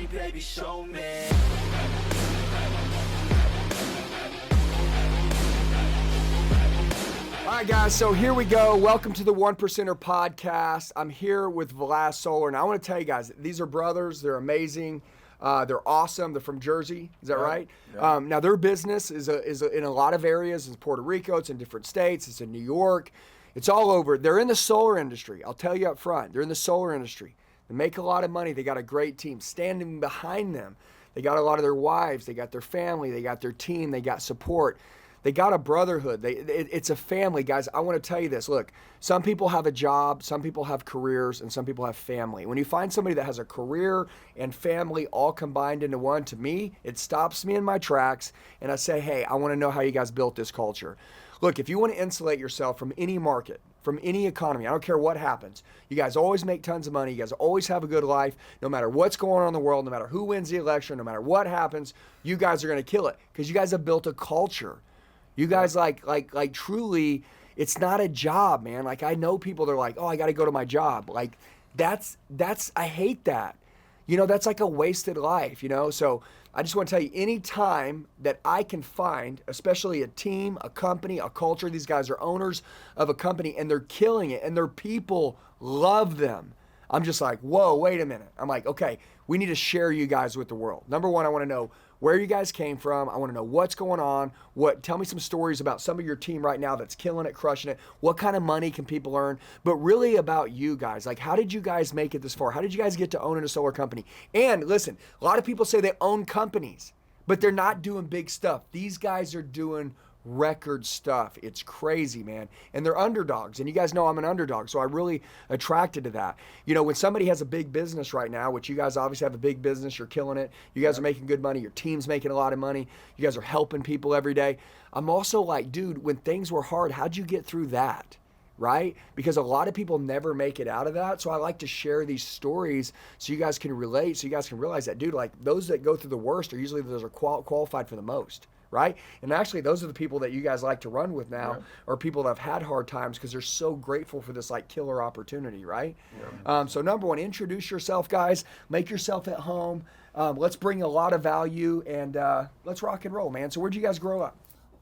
me, baby, show me. All right, guys, so here we go. Welcome to the One Percenter podcast. I'm here with Velas Solar, and I want to tell you guys, these are brothers. They're amazing. They're awesome. They're from Jersey. Is that right? Yeah. Now, their business is in a lot of areas. It's in Puerto Rico. It's in different states. It's in New York. It's all over. They're in the solar industry. I'll tell you up front. They're in the solar industry. They make a lot of money. They got a great team standing behind them. They got a lot of their wives. They got their family. They got their team. They got support. They got a brotherhood. It's a family, guys. I want to tell you this. Look, some people have a job, some people have careers, and some people have family. When you find somebody that has a career and family all combined into one, to me, it stops me in my tracks, and I say, hey, I want to know how you guys built this culture. Look, if you want to insulate yourself from any market, from any economy, I don't care what happens, you guys always make tons of money, you guys always have a good life, no matter what's going on in the world, no matter who wins the election, no matter what happens, you guys are going to kill it because you guys have built a culture. You guys like truly, it's not a job, man. Like I know people, they're like, oh, I got to go to my job. Like that's, I hate that. You know, that's like a wasted life, you know? So I just want to tell you, any time that I can find, especially a team, a company, a culture, these guys are owners of a company and they're killing it and their people love them. I'm just like, whoa, wait a minute. I'm like, okay, we need to share you guys with the world. Number one, I want to know where you guys came from. I want to know what's going on. Tell me some stories about some of your team right now that's killing it, crushing it. What kind of money can people earn? But really about you guys. Like, how did you guys make it this far? How did you guys get to owning a solar company? And listen, a lot of people say they own companies, but they're not doing big stuff. These guys are doing record stuff. It's crazy, man. And they're underdogs. And you guys know I'm an underdog, so I'm really attracted to that. You know, when somebody has a big business right now, which you guys obviously have a big business, you're killing it. You guys are making good money. Your team's making a lot of money. You guys are helping people every day. I'm also like, dude, when things were hard, how'd you get through that? Right? Because a lot of people never make it out of that. So I like to share these stories so you guys can relate, so you guys can realize that, dude, like those that go through the worst are usually those are qualified for the most. Right? And actually, those are the people that you guys like to run with now, are people that have had hard times because they're so grateful for this like killer opportunity, right? So number one, introduce yourself, guys. Make yourself at home. Let's bring a lot of value and let's rock and roll, man. So where'd you guys grow up?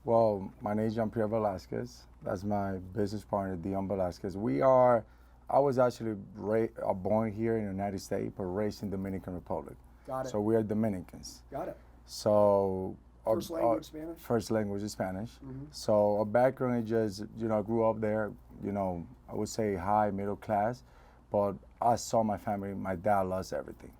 Well, my name is Jean-Pierre Velasquez. That's my business partner, Dion Velasquez. I was actually born here in the United States, but raised in Dominican Republic. Got it. So we are Dominicans. Got it. So First language Spanish? First language is Spanish. Mm-hmm. So our background is just, I grew up there, I would say high, middle class, but I saw my family, my dad lost everything.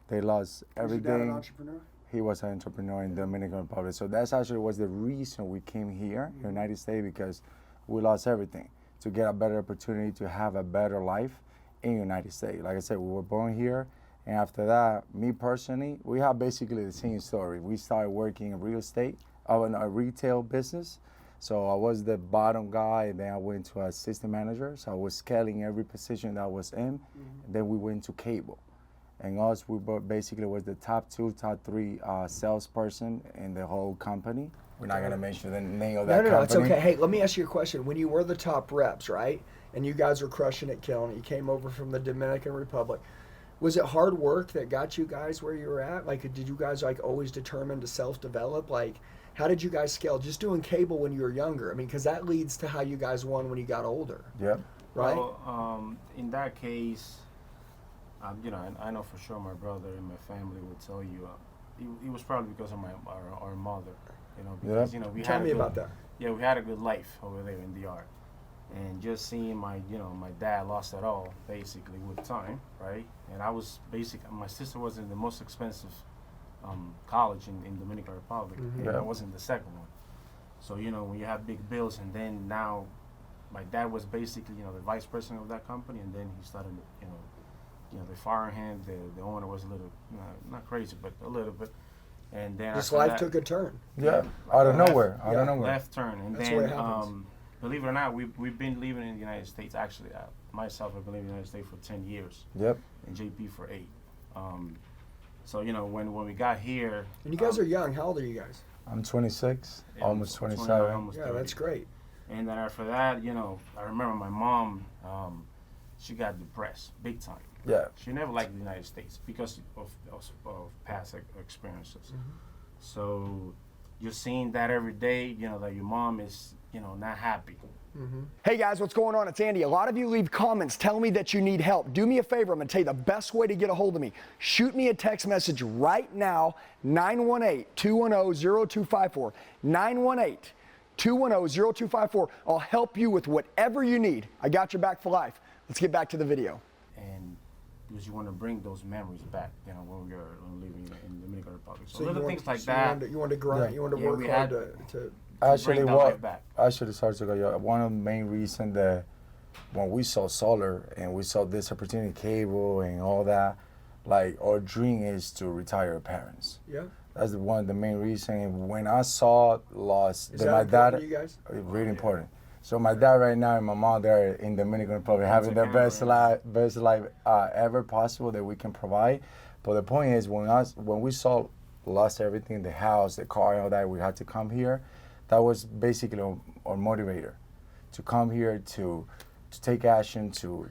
They lost everything. Was your dad an entrepreneur? He was an entrepreneur in the Dominican Republic. So that's actually was the reason we came here in the United States, because we lost everything to get a better opportunity to have a better life in the United States. Like I said, we were born here. And after that, me personally, we have basically the same story. We started working in real estate, in a retail business. So I was the bottom guy, and then I went to assistant manager. So I was scaling every position that I was in. And then we went to cable. And us, we basically was the top 2, top 3 salesperson in the whole company. We're not gonna mention the name of that company. No, it's okay. Hey, let me ask you a question. When you were the top reps, right, and you guys were crushing it, killing it, you came over from the Dominican Republic, was it hard work that got you guys where you were at? Like, did you guys like always determine to self-develop? Like, how did you guys scale? Just doing cable when you were younger? I mean, because that leads to how you guys won when you got older. Yep. Right? Well, in that case, I know for sure my brother and my family would tell you, it was probably because of our mother, because, we Tell had me about that. Yeah, we had a good life over there in DR. And just seeing my dad lost it all, basically, with time, right? And I was my sister was in the most expensive college in Dominican Republic, and I wasn't the second one. So, when you have big bills, and then now my dad was basically, the vice president of that company, and then he started, they fired him. The owner was a little, not crazy, but a little bit. And then this life took a turn. Yeah, out of nowhere. Left turn, and that's then what happens. Believe it or not, we've been living in the United States. Actually, myself, I've been living in the United States for 10 years. Yep. And JP for 8. So when we got here. And you guys are young. How old are you guys? I'm 26, Yeah, almost 29, 27. almost Yeah, 30. that's great. And then after that, I remember my mom, she got depressed big time. Yeah. She never liked the United States because of past experiences. So you're seeing that every day, you know, that your mom is, you know, not happy. Hey guys, what's going on? It's Andy. A lot of you leave comments telling me that you need help. Do me a favor. I'm going to tell you the best way to get a hold of me. Shoot me a text message right now, 918-210-0254. 918-210-0254. I'll help you with whatever you need. I got your back for life. Let's get back to the video. And because you want to bring those memories back, you know, when you're living in the Dominican Republic. So you little want- things like so that. You want to grind. You want to Yeah, work we hard had- to Actually, bring that life back. sorry to go. One of the main reasons that when we saw solar and we saw this opportunity, cable and all that, like our dream is to retire our parents. Yeah. That's one of the main reasons. When I saw loss, Is that that my important dad, to you guys? really important. So my dad right now and my mom, they're in Dominican Republic, having the best life ever possible that we can provide. But the point is, when we saw lost everything, the house, the car, and all that, we had to come here. That was basically our motivator, to come here to take action, to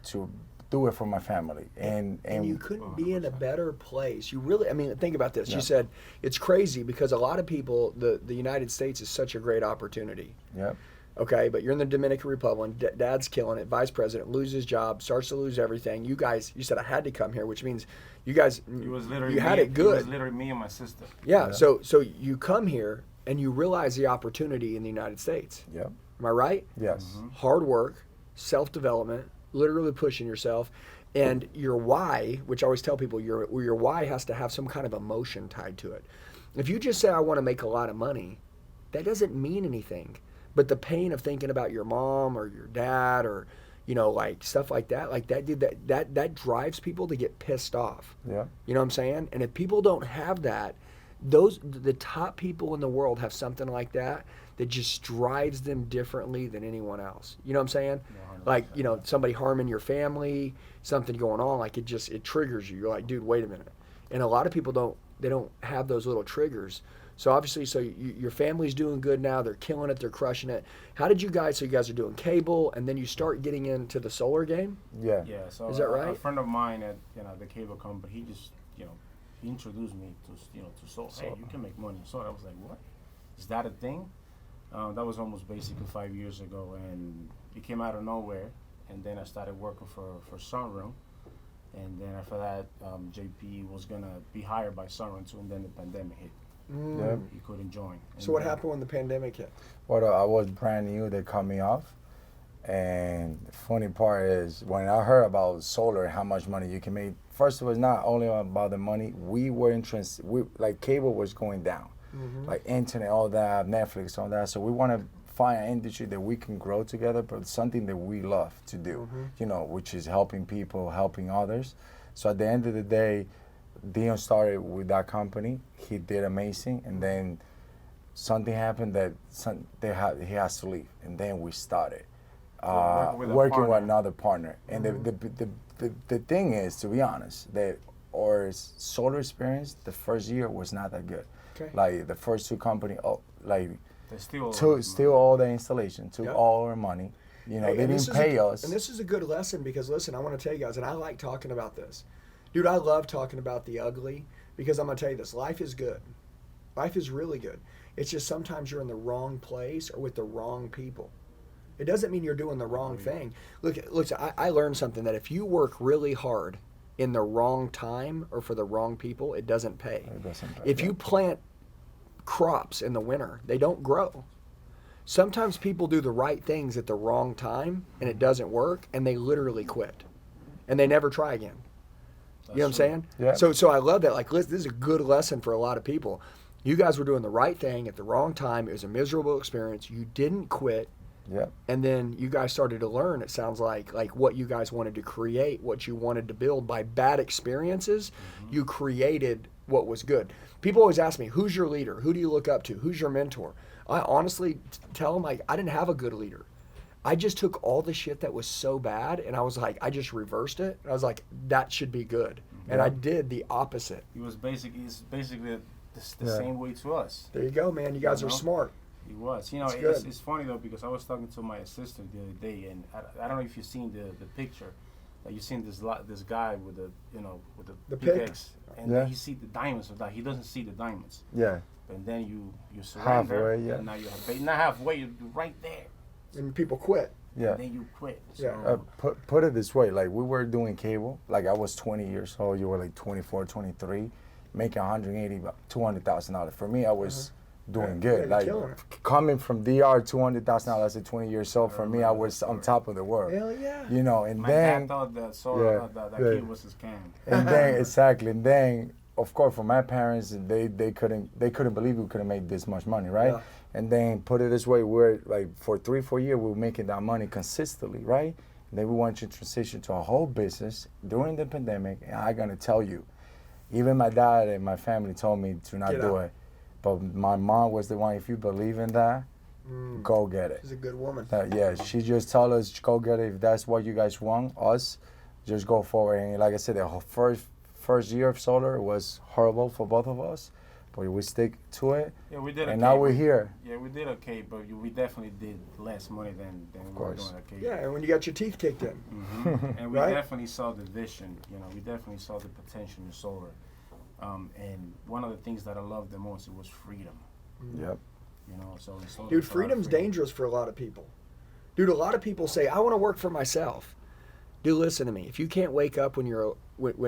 do it for my family. And you couldn't be in a better place. You really, I mean, think about this. You said it's crazy because a lot of people, the United States is such a great opportunity. Yep. Okay, but you're in the Dominican Republic. Dad's killing it. Vice president loses his job, starts to lose everything. You guys, you said I had to come here, which means you guys, It was literally you had me, it good. It was literally me and my sister. Yeah. So you come here and you realize the opportunity in the United States. Yep. Am I right? Yes. Hard work, self-development, literally pushing yourself, and your why, which I always tell people, your why has to have some kind of emotion tied to it. If you just say I want to make a lot of money, that doesn't mean anything. But the pain of thinking about your mom or your dad or, you know, like stuff like that, dude, that drives people to get pissed off. Yeah. You know what I'm saying? And if people don't have that, the top people in the world have something like that just drives them differently than anyone else. You know what I'm saying? Like, you know, somebody harming your family, something going on, like it triggers you. You're like, dude, wait a minute. And a lot of people don't have those little triggers. So obviously, your family's doing good now. They're killing it. They're crushing it. How did you guys? So you guys are doing cable, and then you start getting into the solar game. Yeah. Yeah. So Is that right? A friend of mine at the cable company, he just he introduced me to solar. Hey, you can make money in solar. I was like, what? Is that a thing? That was almost basically 5 years ago, and it came out of nowhere. And then I started working for Sunroom, and then after that, JP was gonna be hired by Sunroom too, and then the pandemic hit. Yeah. He couldn't join. So what happened when the pandemic hit? Well, I was brand new. They cut me off. And the funny part is, when I heard about solar and how much money you can make, first it was not only about the money. We were interested. Like cable was going down, like internet, all that, Netflix, all that. So we want to find an industry that we can grow together, but something that we love to do. You know, which is helping people, helping others. So at the end of the day, Dion started with that company. He did amazing, and then something happened that he has to leave, and then we started working with another partner. And the thing is, to be honest, that our solar experience the first year was not that good. Okay. Like the first two companies, They still still all the installation, took all our money. You know, Hey, they and didn't pay us. And this is a good lesson because, listen, I want to tell you guys, and I like talking about this. Dude, I love talking about the ugly because I'm going to tell you this. Life is good. Life is really good. It's just sometimes you're in the wrong place or with the wrong people. It doesn't mean you're doing the wrong thing. Look, I learned something that if you work really hard in the wrong time or for the wrong people, it doesn't pay. It doesn't pay, If yeah. you plant crops in the winter, they don't grow. Sometimes people do the right things at the wrong time and it doesn't work and they literally quit and they never try again. You know what I'm saying? Yeah. So I love that. Like, this is a good lesson for a lot of people. You guys were doing the right thing at the wrong time. It was a miserable experience. You didn't quit. Yep. And then you guys started to learn, it sounds like what you guys wanted to create, what you wanted to build by bad experiences. You created what was good. People always ask me, who's your leader? Who do you look up to? Who's your mentor? I honestly tell them, like, I didn't have a good leader. I just took all the shit that was so bad and I was like, I just reversed it. I was like, that should be good. And I did the opposite. It's basically the same way to us. There you go, man. You guys are smart. He was. You know, That's good. it's funny though because I was talking to my sister the other day, and I don't know if you've seen the picture Like you seen this guy with the with The the pick. pickaxe, and Yeah. then he see the diamonds of that. He doesn't see the diamonds. Yeah. And then you surrender. Halfway, yeah. And now you're not halfway. You're right there. And people quit. Yeah. And then you quit. So, Yeah. Put it this way, like we were doing cable, like I was 20 years old, you were like 24, 23, making 180, $200,000. For me, I was doing Yeah, good. you're Like killing it. coming from DR, $200,000 at 20 years old, for me, I was on top of the world. Hell yeah. You know, and my then, dad thought that that yeah. kid was his cam. and then exactly, and then of course for my parents, they couldn't believe we could have made this much money, right? Yeah. And then put it this way, we're like for 3-4 years we were making that money consistently, right? And then we wanted to transition to a whole business during the pandemic, and I gotta tell you, even my dad and my family told me to not Get do out. it, but my mom was the one. If you believe in that, go get it. She's a good woman. Yeah, she just told us, go get it. If that's what you guys want, us, just go forward. And like I said, the whole first year of solar was horrible for both of us, but we stick to it. Yeah, we did. And now we're here. Yeah, we did okay, but we definitely did less money than we were course. doing at cable. Yeah, and when you got your teeth kicked in. And we Right? definitely saw the vision. We definitely saw the potential in solar. And one of the things that I loved the most, it was freedom. Yep. So in solar, Dude, it's a lot of freedom's freedom. dangerous for a lot of people. Dude, a lot of people say, I want to work for myself. Dude, listen to me. If you can't wake up when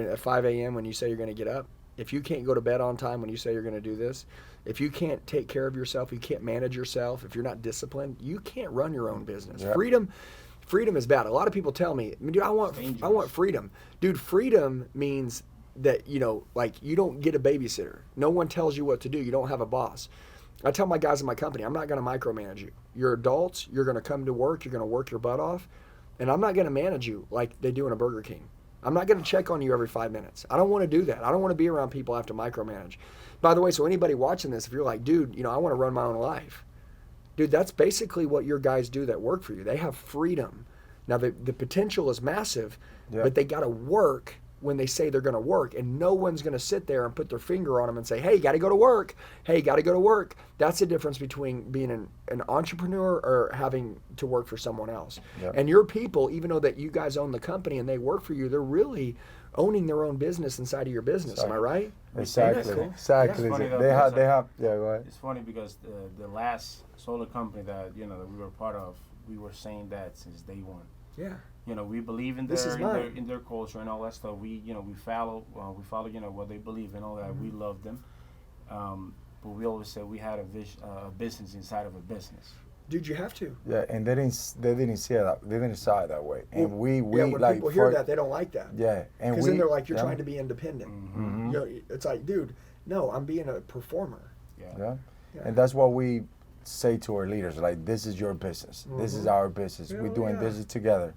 at 5 a.m. when you say you're going to get up, if you can't go to bed on time when you say you're going to do this, if you can't take care of yourself, you can't manage yourself, if you're not disciplined, you can't run your own business. Yep. Freedom is bad. A lot of people tell me, dude, I want freedom. Dude, freedom means that, like you don't get a babysitter. No one tells you what to do. You don't have a boss. I tell my guys in my company, I'm not going to micromanage you. You're adults. You're going to come to work. You're going to work your butt off. And I'm not going to manage you like they do in a Burger King. I'm not going to check on you every 5 minutes. I don't want to do that. I don't want to be around people I have to micromanage. By the way, so anybody watching this, if you're like, dude, I want to run my own life. Dude, that's basically what your guys do that work for you. They have freedom. Now, the potential is massive, but they got to work when they say they're going to work, and no one's going to sit there and put their finger on them and say, hey, you got to go to work. Hey, you got to go to work. That's the difference between being an entrepreneur or having to work for someone else. Yep. And your people, even though that you guys own the company and they work for you, they're really owning their own business inside of your business. Am I right? Exactly. That's cool. Exactly. It's funny though, They because have. Yeah, go ahead. It's funny because the last solar company that that we were part of, we were saying that since day one. Yeah. We believe in This is mine. in their culture and all that stuff. We follow what they believe and all that. We love them, but we always said we had a business inside of a business. Dude, you have to. Yeah, and they didn't see it. They didn't saw it that way. And we when like people hear that, they don't like that. Yeah, and Because we then they're like, you're yeah, trying to be independent. Mm-hmm. It's like, dude, no, I'm being a performer. Yeah. Yeah. And that's what we say to our leaders. Like, this is your business. This is our business. Hell We're doing yeah. business together.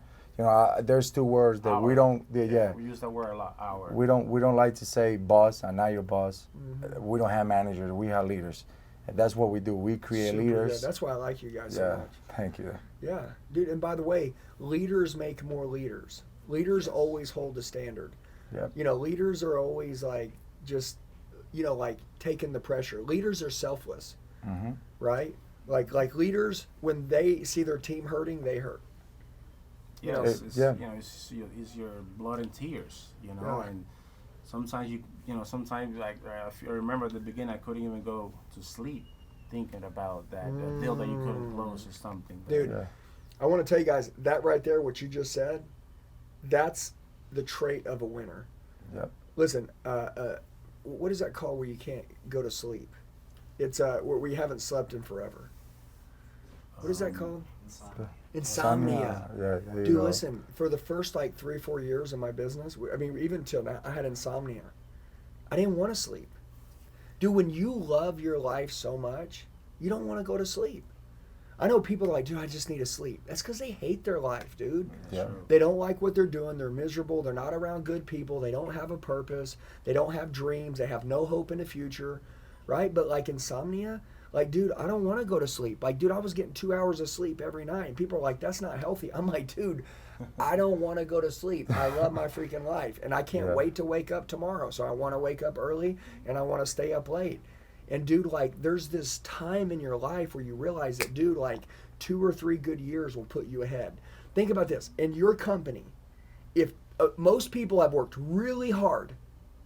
There's two words that we Our. don't. Yeah. We use that word a lot. Our. We don't like to say boss. I'm not your boss. Mm-hmm. We don't have managers. We have leaders. And that's what we do. We create Super leaders. good. That's why I like you guys Yeah. so much. Thank you. Yeah, dude. And by the way, leaders make more leaders. Leaders always hold the standard. Yep. Leaders are always like just, like taking the pressure. Leaders are selfless, Mm-hmm. right? Like leaders, when they see their team hurting, they hurt. Yeah, it's your blood and tears, Yeah. and sometimes sometimes like if you remember at the beginning, I couldn't even go to sleep thinking about that deal that you couldn't close or something. But Dude, Yeah. I want to tell you guys that right there, what you just said, that's the trait of a winner. Yep. Listen, what is that called where you can't go to sleep? It's where you haven't slept in forever. What is that called? Insomnia. Yeah. There you Dude, go. listen, for the first like 3-4 years of my business, even till now, I had insomnia. I didn't want to sleep. Dude, when you love your life so much, you don't want to go to sleep. I know people are like, dude, I just need to sleep. That's because they hate their life, dude. Yeah. They don't like what they're doing. They're miserable. They're not around good people. They don't have a purpose. They don't have dreams. They have no hope in the future, right? But like insomnia, like, dude, I don't want to go to sleep. Like, dude, I was getting 2 hours of sleep every night. And people are like, that's not healthy. I'm like, dude, I don't want to go to sleep. I love my freaking life. And I can't wait to wake up tomorrow. So I want to wake up early and I want to stay up late. And dude, like, there's this time in your life where you realize that, dude, like 2 or 3 good years will put you ahead. Think about this. In your company, if most people have worked really hard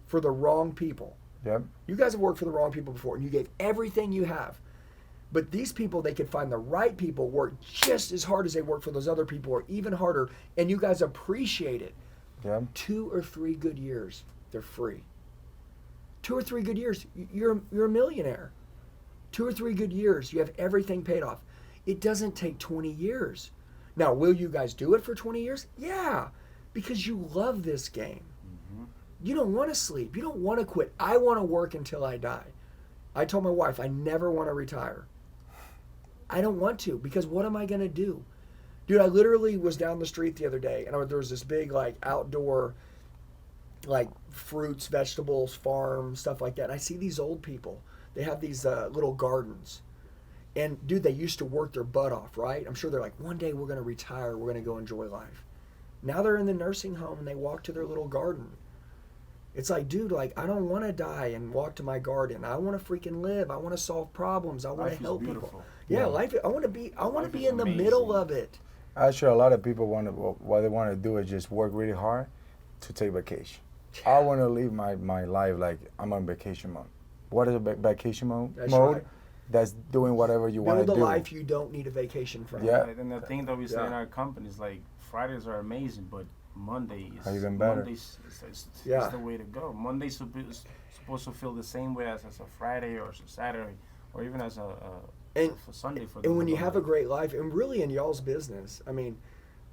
for the wrong people. Yep. You guys have worked for the wrong people before, and you gave everything you have. But these people, they could find the right people, work just as hard as they work for those other people, or even harder, and you guys appreciate it. Yep. 2 or 3 good years, they're free. 2 or 3 good years, you're a millionaire. 2 or 3 good years, you have everything paid off. It doesn't take 20 years. Now, will you guys do it for 20 years? Yeah, because you love this game. You don't want to sleep. You don't want to quit. I want to work until I die. I told my wife I never want to retire. I don't want to, because what am I going to do? Dude, I literally was down the street the other day, and there was this big, like, outdoor, like, fruits, vegetables, farm, stuff like that. And I see these old people. They have these little gardens. And, dude, they used to work their butt off, right? I'm sure they're like, one day we're going to retire. We're going to go enjoy life. Now they're in the nursing home, and they walk to their little garden. It's like, dude, like, I don't want to die and walk to my garden. I want to freaking live. I want to solve problems. I want to help people. Yeah, life. I want to be in the middle of it. Actually, a lot of people what they want to do is just work really hard to take vacation. I want to live my life like I'm on vacation mode. What is a vacation mode? That's right. That's doing whatever you want to do. Build a life you don't need a vacation from. Yeah. And the thing that we say in our company is like Fridays are amazing, but Monday is even better. Monday's it's the way to go. Monday's supposed to feel the same way as a Friday or as a Saturday or even as a Sunday for them. And when you have a great life, and really in y'all's business, I mean,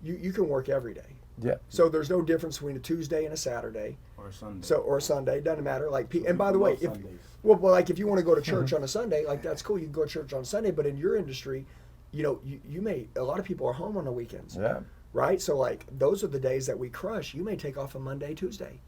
you can work every day. Yeah. So there's no difference between a Tuesday and a Saturday. Or a Sunday. Or a Sunday, doesn't matter. Like, and by the way, like if you want to go to church on a Sunday, like that's cool. You can go to church on Sunday, but in your industry, a lot of people are home on the weekends. Yeah. Right? So like those are the days that we crush. You may take off a Monday, Tuesday.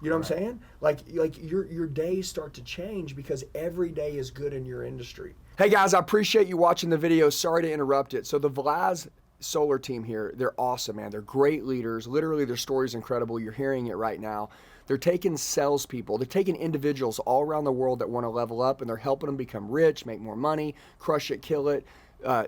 You know what I'm saying? Like your days start to change because every day is good in your industry. Hey guys, I appreciate you watching the video. Sorry to interrupt it. So the Vlaz Solar team here, they're awesome, man. They're great leaders. Literally, their story's incredible. You're hearing it right now. They're taking salespeople. They're taking individuals all around the world that want to level up, and they're helping them become rich, make more money, crush it, kill it,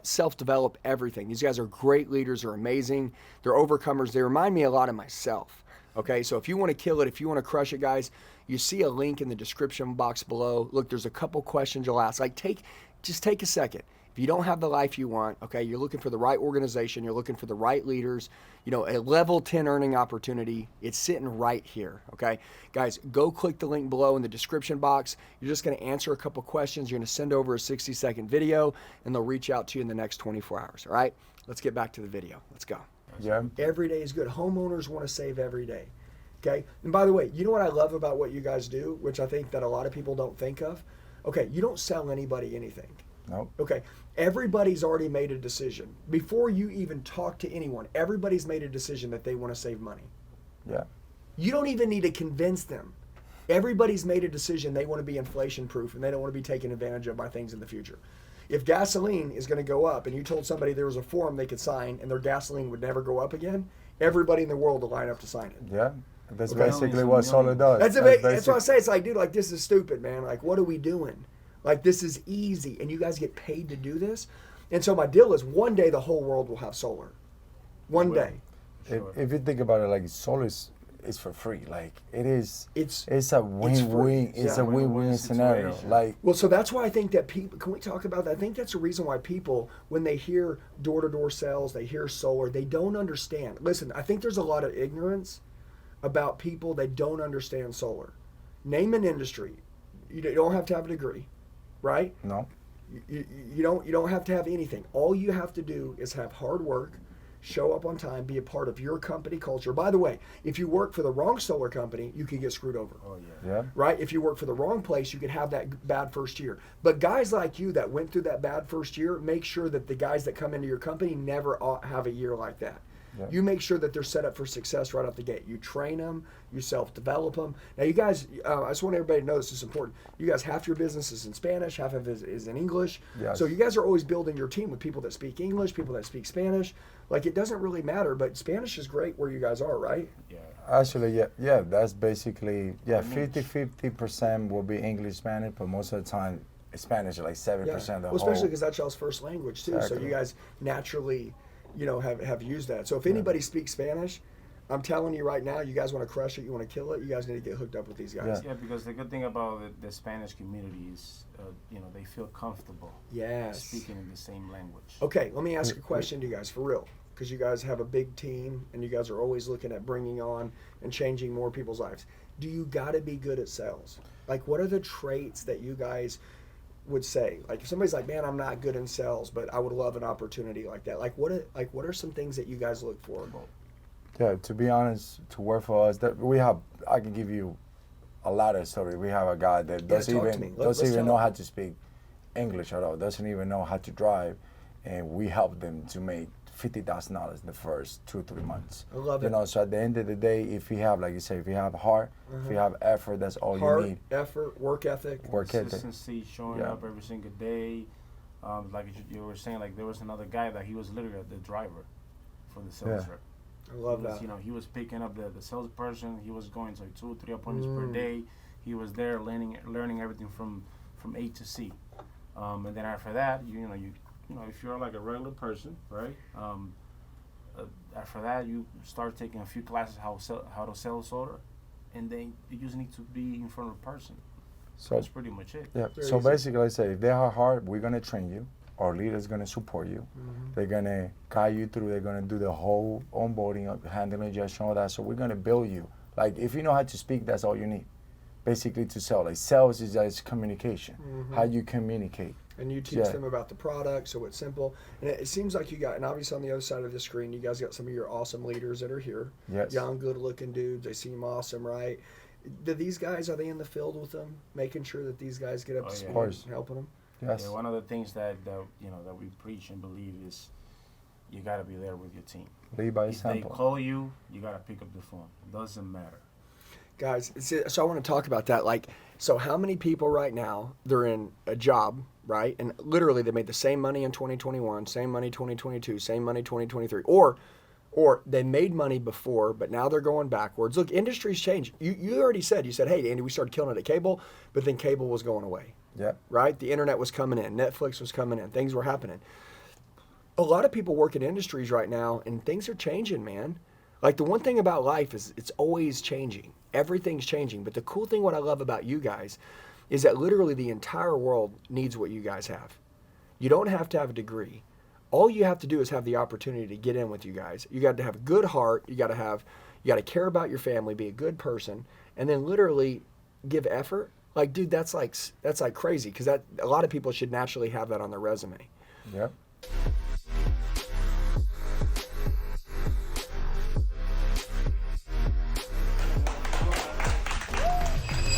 self-develop, everything. These guys are great leaders. They're amazing. They're overcomers. They remind me a lot of myself. Okay, so if you want to kill it, if you want to crush it, guys, you see a link in the description box below. Look, there's a couple questions you'll ask. Like, just take a second. If you don't have the life you want, okay, you're looking for the right organization, you're looking for the right leaders, a level 10 earning opportunity, it's sitting right here, okay? Guys, go click the link below in the description box. You're just going to answer a couple questions. You're going to send over a 60-second video, and they'll reach out to you in the next 24 hours, all right? Let's get back to the video. Let's go. Yeah. Every day is good. Homeowners want to save every day, okay? And by the way, you know what I love about what you guys do, which I think that a lot of people don't think of? Okay, you don't sell anybody anything. Nope. Okay, everybody's already made a decision. Before you even talk to anyone, everybody's made a decision that they want to save money. Yeah. You don't even need to convince them. Everybody's made a decision they want to be inflation proof and they don't want to be taken advantage of by things in the future. If gasoline is going to go up and you told somebody there was a form they could sign and their gasoline would never go up again, everybody in the world will line up to sign it. Yeah. That's basically what solar does. That's what I say. It's like, dude, like, this is stupid, man. Like, what are we doing? Like, this is easy, and you guys get paid to do this. And so my deal is one day the whole world will have solar. One day. Sure. If you think about it, like, solar is for free. Like, it's a win-win. It's a win-win scenario. Like, well, so that's why I think that people, can we talk about that? I think that's the reason why people, when they hear door-to-door sales, they hear solar, they don't understand. Listen, I think there's a lot of ignorance about people that don't understand solar. Name an industry. You don't have to have a degree. Right? No. You don't have to have anything. All you have to do is have hard work, show up on time, be a part of your company culture. By the way, if you work for the wrong solar company, you could get screwed over. Oh yeah. Yeah. Right? If you work for the wrong place, you could have that bad first year. But guys like you that went through that bad first year, make sure that the guys that come into your company never have a year like that. Yeah. You make sure that they're set up for success right off the gate. You train them, you self-develop them. Now, you guys, I just want everybody to know this is important. You guys, half your business is in Spanish, half of it is in English. Yes. So you guys are always building your team with people that speak English, people that speak Spanish. Like, it doesn't really matter, but Spanish is great where you guys are, right? Yeah. Actually, yeah, that's basically, 50% will be English, Spanish, but most of the time, Spanish is like 7% of the whole. Especially because that's y'all's first language, too. Exactly. So you guys naturally, have used that. So if anybody speaks Spanish, I'm telling you right now, you guys want to crush it, you want to kill it, you guys need to get hooked up with these guys. Yeah, because the good thing about the Spanish community is, they feel comfortable speaking in the same language. Okay, let me ask a question to you guys, for real, because you guys have a big team and you guys are always looking at bringing on and changing more people's lives. Do you got to be good at sales? Like, what are the traits that you guys would say? Like, if somebody's like, man, I'm not good in sales, but I would love an opportunity like that. Like, what are some things that you guys look for? Yeah, to be honest, to work for us, I can give you a lot of stories. We have a guy that doesn't even know how to speak English at all, doesn't even know how to drive, and we help them to make $50,000 in the first 2-3 months. I love it. So at the end of the day, if you have, like you say, if you have heart, if you have effort, that's all you need. Effort, work ethic. Consistency, showing up every single day. Like you were saying, like there was another guy that he was literally the driver for the sales rep. I love that. He was picking up the salesperson. He was going to 2 or 3 appointments per day. He was there learning everything from A to C. And then after that, if you're like a regular person, right? After that, you start taking a few classes how to sell a solar, and then you just need to be in front of a person. So that's pretty much it. Yeah. So basically, I say if they are hard, we're gonna train you. Our leader is gonna support you. They're gonna guide you through. They're gonna do the whole onboarding, handling, just all that. So we're gonna build you. Like if you know how to speak, that's all you need. Basically to sell. Like sales is just communication. How you communicate. And you teach them about the product, so it's simple. And it seems like you got, and obviously on the other side of the screen, you guys got some of your awesome leaders that are here. Yes. Young, good-looking dudes. They seem awesome, right? Do these guys, are they in the field with them, making sure that these guys get up to speed and helping them? Yes. Yeah, one of the things that we preach and believe is you got to be there with your team. Lead by If example. they call you, you got to pick up the phone. It doesn't matter. Guys, so I want to talk about that. Like, so how many people right now, they're in a job, right? And literally they made the same money in 2021, same money 2022, same money 2023. Or they made money before, but now they're going backwards. Look, industries change. You already said, hey, Andy, we started killing it at cable, but then cable was going away. Yep. Right? The internet was coming in. Netflix was coming in. Things were happening. A lot of people work in industries right now, and things are changing, man. Like, the one thing about life is it's always changing. Everything's changing. But the cool thing, what I love about you guys, is that literally the entire world needs what you guys have. You don't have to have a degree. All you have to do is have the opportunity to get in with you guys. You got to have a good heart. You got to care about your family, be a good person, and then literally give effort. Like, dude, that's like crazy, because a lot of people should naturally have that on their resume. Yep.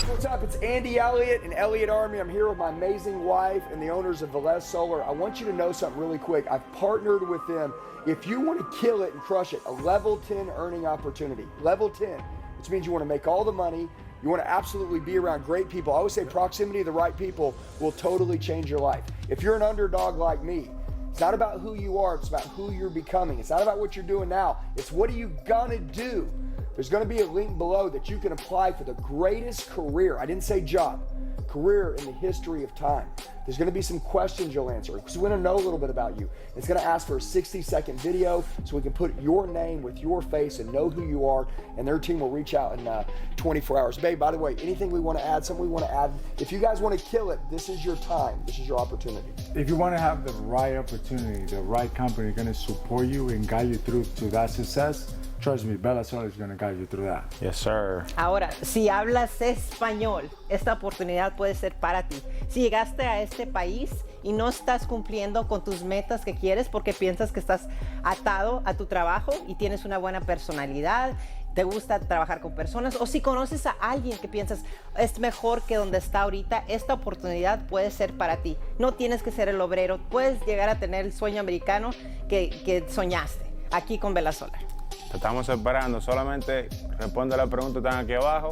What's up? It's Andy Elliott and Elliott Army. I'm here with my amazing wife and the owners of Velez Solar. I want you to know something really quick. I've partnered with them. If you want to kill it and crush it, a level 10 earning opportunity. Level 10, which means you want to make all the money. You want to absolutely be around great people. I always say proximity to the right people will totally change your life. If you're an underdog like me, it's not about who you are, it's about who you're becoming. It's not about what you're doing now, it's what are you gonna do. There's gonna be a link below that you can apply for the greatest career, I didn't say job, career in the history of time. There's gonna be some questions you'll answer, because we wanna know a little bit about you. It's gonna ask for a 60-second video so we can put your name with your face and know who you are, and their team will reach out in 24 hours. Babe, by the way, anything we wanna add, something we wanna add, if you guys wanna kill it, this is your time, this is your opportunity. If you want to have the right opportunity, the right company going to support you and guide you through to that success, trust me, Velez Solar is going to guide you through that. Yes, sir. Ahora, si hablas español, esta oportunidad puede ser para ti. Si llegaste a este país y no estás cumpliendo con tus metas que quieres porque piensas que estás atado a tu trabajo y tienes una buena personalidad, te gusta trabajar con personas, o si conoces a alguien que piensas es mejor que donde está ahorita, esta oportunidad puede ser para ti. No tienes que ser el obrero, puedes llegar a tener el sueño americano que soñaste aquí con Velez Solar. Te estamos esperando, solamente responde la pregunta que están aquí abajo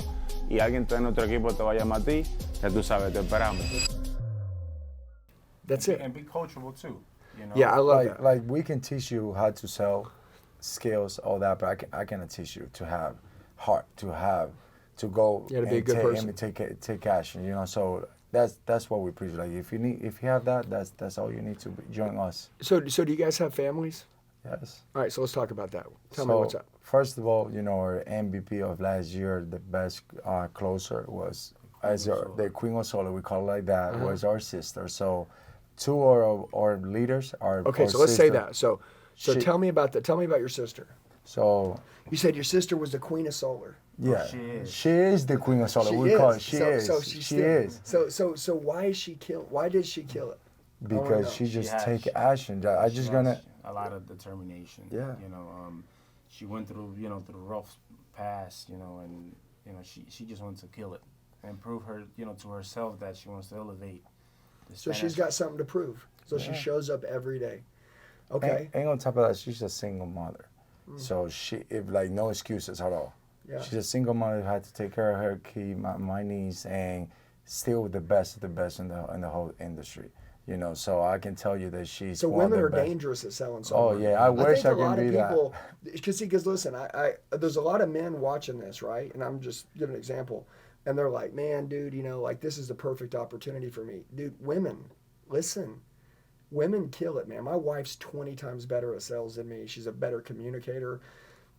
y alguien de nuestro equipo te va a llamar a ti, ya tú sabes, te esperamos. That's it. And be coachable too. Yeah, I love that. Like we can teach you how to sell, skills, all that, but I cannot teach you to have heart, to go to be a good person. and take action. So that's what we preach. Like if you have that, that's all you need to join us. So do you guys have families? Yes. All right, so let's talk about that. Tell me So, what's up. First of all, our MVP of last year, the best closer was the Queen of Solar. We call it like that. Was our sister. So, two of our leaders are. Okay, our so let's say sister. that. So She- tell me about that. Tell me about your sister. So, You said your sister was the Queen of Solar. yeah, she she is. is the Queen of Solar. She We is. call it. She so, is. So she still- is. So why is she kill? Why did she kill it? I wanna Because know. she just has- take action. I She just has gonna. a lot of determination. Yeah. She went through through rough past, and she just wants to kill it and prove her to herself that she wants to elevate. The So she's Spanish- got something to prove. So she Yeah. shows up every day. Okay. And on top of that, she's a single mother. So no excuses at all. Yeah. She's a single mother who had to take care of her kid, my niece, and still the best of the best in the whole industry. So I can tell you that she's So one women of are the best. dangerous at selling solar. Oh yeah, I wish think I a lot could of be people, because listen, I there's a lot of men watching this, right? And I'm just giving an example, and they're like, man, dude, like this is the perfect opportunity for me, dude. Women, listen, women kill it, man. My wife's 20 times better at sales than me. She's a better communicator.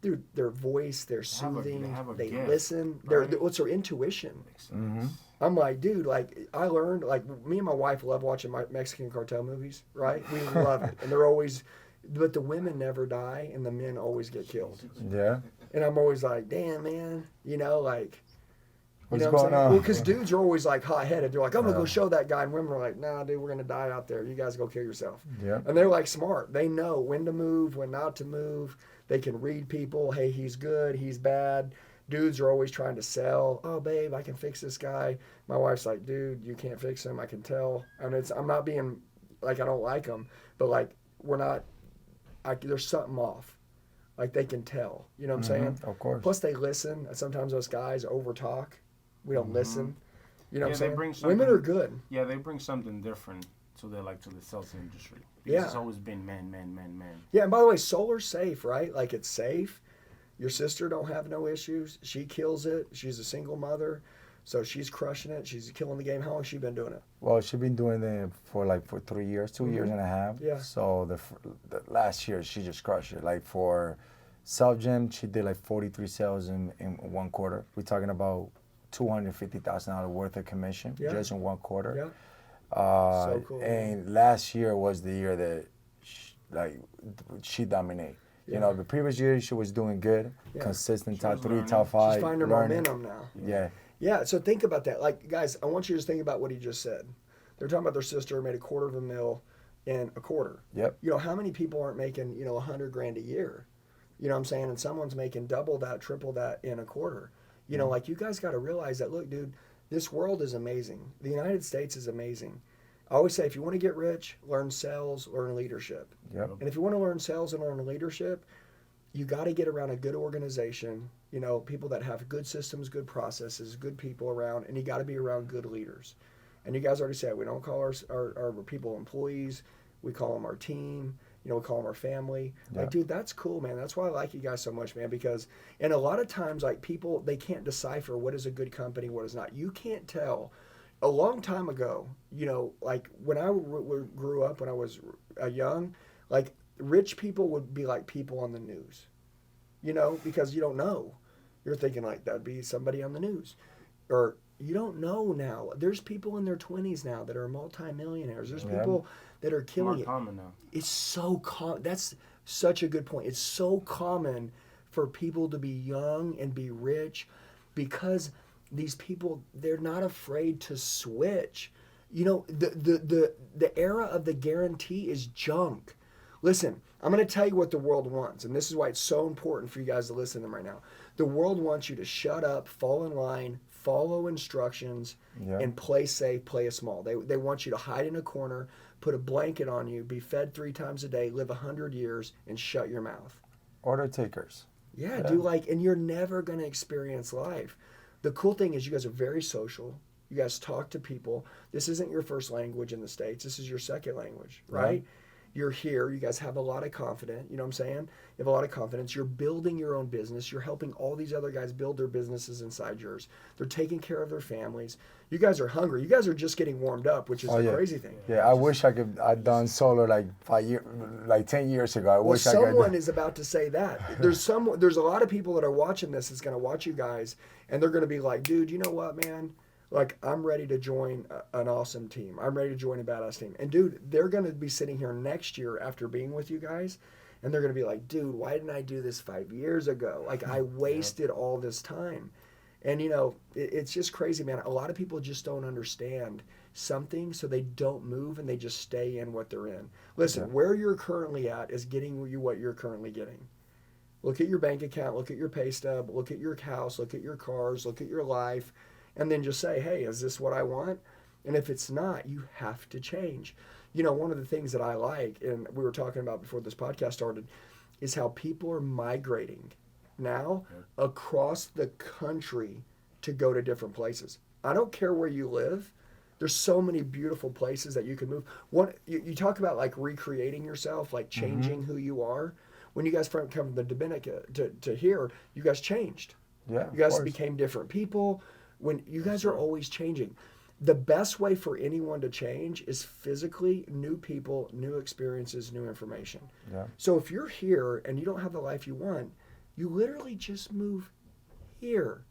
Dude, their voice, they're They have a- soothing, they have a they gift, listen. right? What's their intuition? Makes sense. I'm like, dude, like I learned, like me and my wife love watching my Mexican cartel movies, right? We love it, and they're always, but the women never die, and the men always get killed. Yeah. And I'm always like, damn, man, like, What's what I'm going saying? on? Well, because dudes are always like hot-headed. They're like, I'm gonna go Yeah. show that guy, and women are like, nah, dude, we're gonna die out there. You guys go kill yourself. Yeah. And they're like smart. They know when to move, when not to move. They can read people. Hey, he's good. He's bad. Dudes are always trying to sell. Oh, babe, I can fix this guy. My wife's like, dude, you can't fix him. I can tell. And I'm not being like I don't like him, but like we're not. There's something off. Like they can tell. You know what I'm saying? Of course. Plus they listen. Sometimes those guys over talk. We don't listen. You know what I'm Yeah, they saying? bring Women something- are good. Yeah, they bring something different to the sales industry. Because Yeah. it's always been men. Yeah, and by the way, solar's safe, right? Like it's safe. Your sister don't have no issues. She kills it. She's a single mother, so she's crushing it. She's killing the game. How long has she been doing it? Well, she's been doing it for 3 years, 2 years and a half. Yeah. So the last year she just crushed it. Like for self-gym, she did like 43 sales in 1 quarter. We're talking about $250,000 worth of commission Yeah. just in 1 quarter. Yeah. So cool. And last year was the year that she dominated. Yeah. The previous year she was doing good, Yeah. consistent She top was 3, learning. top 5. She's finding her learning. momentum now. Yeah. Yeah, so think about that. Like, guys, I want you to just think about what he just said. They're talking about their sister made $250,000 in a quarter. Yep. How many people aren't making, $100,000 a year? You know what I'm saying? And someone's making double that, triple that in a quarter. Like you guys got to realize that, look, dude, this world is amazing. The United States is amazing. I always say, if you want to get rich, learn sales, learn leadership. Yep. And if you want to learn sales and learn leadership, you got to get around a good organization, people that have good systems, good processes, good people around, and you got to be around good leaders. And you guys already said, we don't call our people employees, we call them our team, we call them our family. Yeah. Like, dude, that's cool, man. That's why I like you guys so much, man, because, and a lot of times, like, people, they can't decipher what is a good company, what is not. You can't tell. A long time ago, like, when I grew up, when I was young, like, rich people would be like people on the news, because you don't know. You're thinking like that'd be somebody on the news, or you don't know now. There's people in their 20s now that are multimillionaires. There's Yeah. people that are More killing it. common now. It's so common. That's such a good point. It's so common for people to be young and be rich because these people, they're not afraid to switch. The era of the guarantee is junk. Listen, I'm going to tell you what the world wants, and this is why it's so important for you guys to listen to them right now. The world wants you to shut up, fall in line, follow instructions, Yeah. and play safe, play it small. They want you to hide in a corner, put a blanket on you, be fed 3 times a day, live 100 years, and shut your mouth. Order takers. Yeah, and you're never going to experience life. The cool thing is you guys are very social. You guys talk to people. This isn't your first language in the States. This is your second language, right? You're here. You guys have a lot of confidence. You know what I'm saying? You have a lot of confidence. You're building your own business. You're helping all these other guys build their businesses inside yours. They're taking care of their families. You guys are hungry. You guys are just getting warmed up, which is the crazy thing. Yeah, I wish I'd done solar like 10 years ago. Well, someone is about to say that. There's a lot of people that are watching this that's going to watch you guys, and they're going to be like, dude, you know what, man? Like, I'm ready to join an awesome team. I'm ready to join a badass team. And, dude, they're going to be sitting here next year after being with you guys, and they're going to be like, dude, why didn't I do this 5 years ago? Like, I wasted all this time. And, you know, it's just crazy, man. A lot of people just don't understand something, so they don't move, and they just stay in what they're in. Listen, where you're currently at is getting you what you're currently getting. Look at your bank account. Look at your pay stub. Look at your house. Look at your cars. Look at your life. And then just say, hey, is this what I want? And if it's not, you have to change. You know, one of the things that I like, and we were talking about before this podcast started, is how people are migrating now across the country to go to different places. I don't care where you live. There's so many beautiful places that you can move. You talk about like recreating yourself, like changing who you are. When you guys come from the Dominica to here, you guys changed. Yeah, you guys became different people. When you guys are always changing. The best way for anyone to change is physically, new people, new experiences, new information. Yeah. So if you're here and you don't have the life you want, you literally just move here.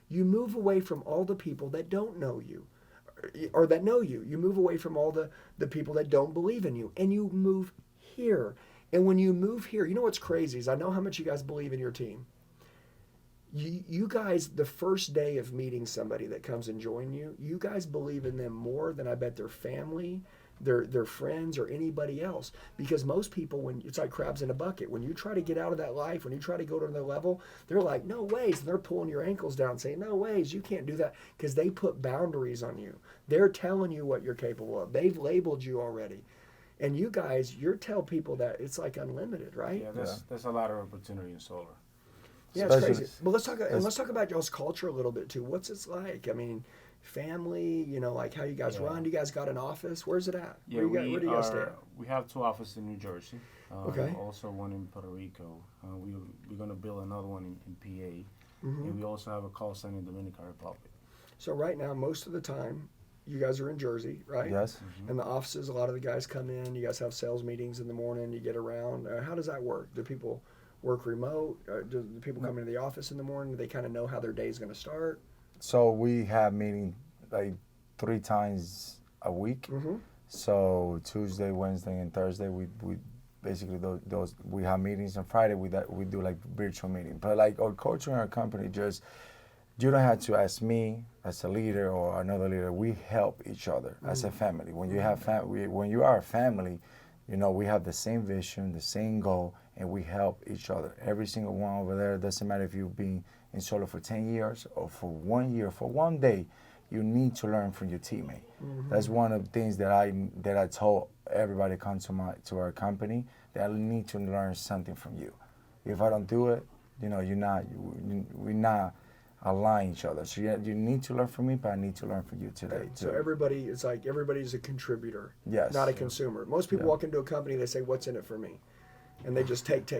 You move away from all the people that don't know you or that know you. You move away from all the people that don't believe in you, and you move here. And when you move here, you know what's crazy is I know how much you guys believe in your team. You guys, the first day of meeting somebody that comes and join you, you guys believe in them more than I bet their family, their friends, or anybody else. Because most people, when it's like crabs in a bucket, when you try to get out of that life, when you try to go to another level, they're like, no ways. And they're pulling your ankles down saying, no ways, you can't do that. Because they put boundaries on you. They're telling you what you're capable of. They've labeled you already. And you guys, you're telling people that it's like unlimited, right? Yeah, there's a lot of opportunity in solar. Yeah, it's crazy. But let's talk about y'all's culture a little bit too. What's it like? I mean, family, you know, like how you guys run. You guys got an office? Where's it at? Yeah, where do you guys stay at? We have 2 offices in New Jersey. Okay. Also one in Puerto Rico. We're going to build another one in PA. And we also have a call center in Dominican Republic. So right now, most of the time, you guys are in Jersey, right? Yes. And the offices, a lot of the guys come in. You guys have sales meetings in the morning. You get around. How does that work? Do people work remote? Do the people come into the office in the morning? Do they kind of know how their day is going to start? So we have meetings like 3 times a week. So Tuesday, Wednesday, and Thursday, we basically those we have meetings. On Friday, we do like virtual meeting. But like our culture in our company, just you don't have to ask me as a leader or another leader. We help each other as a family. When you have when you are a family, you know, we have the same vision, the same goal, and we help each other. Every single one over there, doesn't matter if you've been in solar for 10 years or for 1 year, for one day, you need to learn from your teammate. That's one of the things that I told everybody come to our company, that I need to learn something from you. If I don't do it, you know, we're not align each other. So you need to learn from me, but I need to learn from you today too. So it's like everybody's a contributor, yes, not a consumer. Most people walk into a company, they say, what's in it for me? And they just take,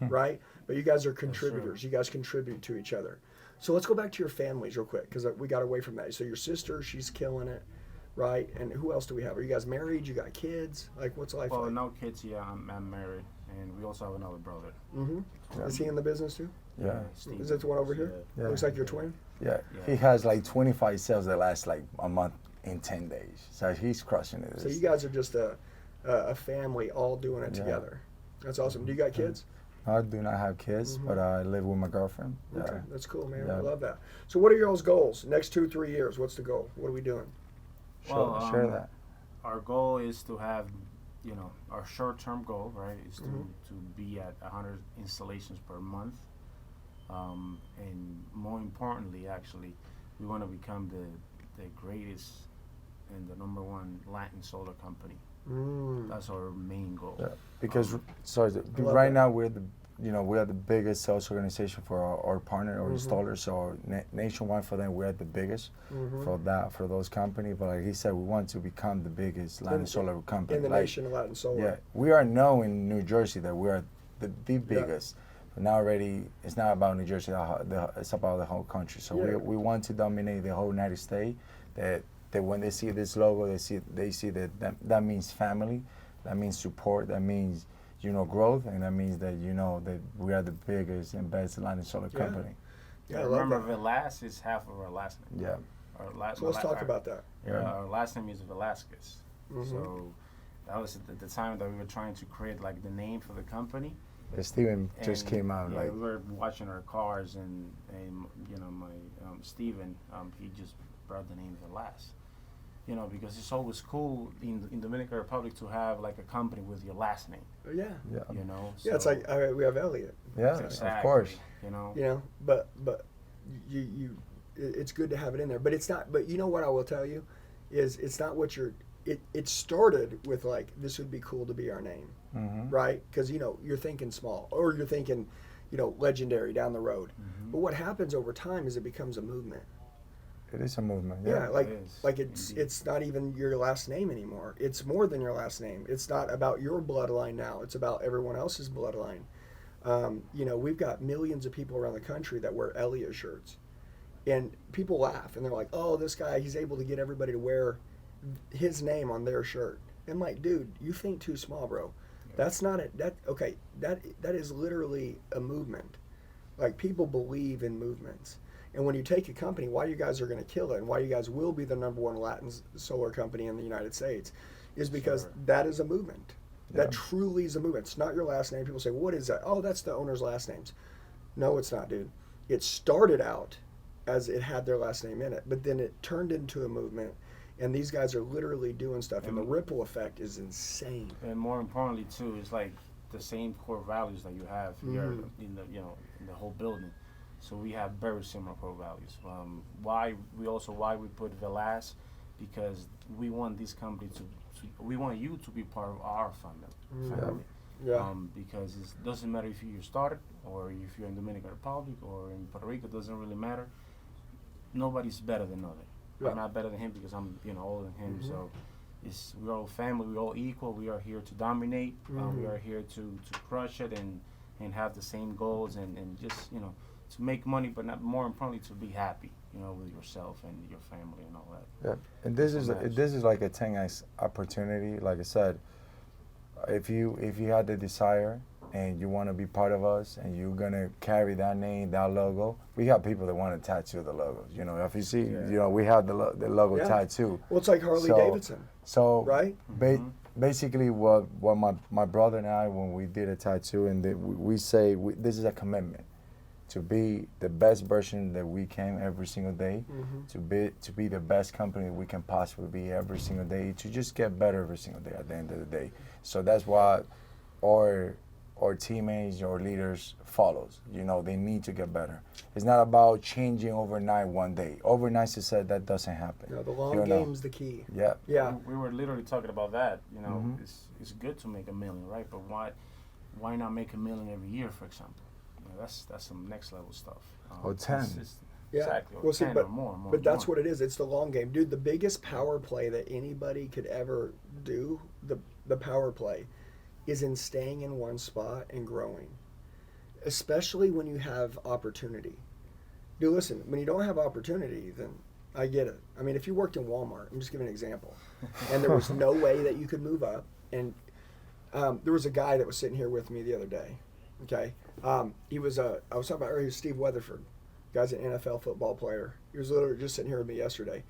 right? But you guys are contributors. You guys contribute to each other. So let's go back to your families real quick, because we got away from that. So your sister, she's killing it, right? And who else do we have? Are you guys married? You got kids? Like, what's life like? Well, no kids, yeah. I'm married, and we also have another brother. Yeah. Is he in the business too? Yeah. Is that the one over here? Yeah. Looks like your twin? Yeah. He has like 25 sales that last like a month in 10 days. So he's crushing it. So you guys are just a family all doing it together. That's awesome. Do you got kids? I do not have kids, but I live with my girlfriend. Okay, that's cool, man. I love that. So what are y'all's goals? Next 2-3 years, what's the goal? What are we doing? Well, share that. Our goal is to have, you know, our short-term goal, right, is to be at 100 installations per month. And more importantly, actually, we want to become the greatest and the #1 Latin solar company. That's our main goal. Yeah, because right now we're we are the biggest sales organization for our partner or installers. So nationwide for them, we are the biggest for those companies. But like he said, we want to become the biggest light and solar company in the nation, light and solar. Yeah, we are known in New Jersey that we are the biggest. But now already, it's not about New Jersey. It's about the whole country. So we want to dominate the whole United States. That when they see this logo, they see that means family, that means support, that means growth, and that means that that we are the biggest and best light and solar company. Yeah, remember Velas is half of our last name. Yeah. So let's talk about that. Our last name is Velasquez. So that was at the time that we were trying to create like the name for the company. Steven just came out. Yeah, like we were watching our cars, and my Steven, he just brought the name Velas. Because it's always cool in Dominican Republic to have like a company with your last name. Yeah. So It's like we have Elliott. Yeah, exactly, of course. But it's good to have it in there. But it's not. But you know what I will tell you is it's not what you're. It started with like this would be cool to be our name, right? Because you're thinking small or you're thinking, legendary down the road. But what happens over time is it becomes a movement. It is a movement. Yeah, It is. It's not even your last name anymore. It's more than your last name. It's not about your bloodline now. It's about everyone else's bloodline. We've got millions of people around the country that wear Elliott shirts, and people laugh and they're like, "Oh, this guy, he's able to get everybody to wear his name on their shirt." And like, dude, you think too small, bro. That's not it. That is literally a movement. Like, people believe in movements. And when you take a company, why you guys are going to kill it and why you guys will be the #1 Latin solar company in the United States is because that is a movement. That truly is a movement. It's not your last name. People say, what is that? Oh, that's the owner's last names. No, it's not, dude. It started out as it had their last name in it, but then it turned into a movement. And these guys are literally doing stuff, and the ripple effect is insane. And more importantly, too, it's like the same core values that you have here in the whole building. So we have very similar core values. Why we put Velas, because we want this company we want you to be part of our family. Yeah. Because it doesn't matter if you started or if you're in Dominican Republic or in Puerto Rico, it doesn't really matter. Nobody's better than other. Yeah. I'm not better than him because I'm older than him. So we're all family. We're all equal. We are here to dominate. We are here to crush it and have the same goals and just to make money, but not more importantly to be happy. With yourself and your family and all that. Yeah, and this is like a 10x opportunity. Like I said, if you had the desire and you want to be part of us and you're gonna carry that name, that logo, we got people that want to tattoo the logos. If you see, we have the logo tattoo. Well, it's like Harley Davidson. So right. Basically, what my brother and I, when we did a tattoo, and we say this is a commitment to be the best version that we can every single day, to be the best company we can possibly be every single day, to just get better every single day at the end of the day. So that's why our teammates, our leaders follows. They need to get better. It's not about changing overnight one day. Overnight success, that doesn't happen. No, the long game's the key. Yeah. Yeah. We were literally talking about that. It's good to make $1 million, right? But why not make $1 million every year, for example? That's some next level stuff. Or 10. Exactly. Or 10 or more. But that's what it is. It's the long game. Dude, the biggest power play that anybody could ever do, the power play, is in staying in one spot and growing. Especially when you have opportunity. Dude, listen, when you don't have opportunity, then I get it. I mean, if you worked in Walmart, I'm just giving an example, and there was no way that you could move up, and there was a guy that was sitting here with me the other day. Okay, I was talking about earlier, Steve Weatherford, guy's an NFL football player. He was literally just sitting here with me yesterday,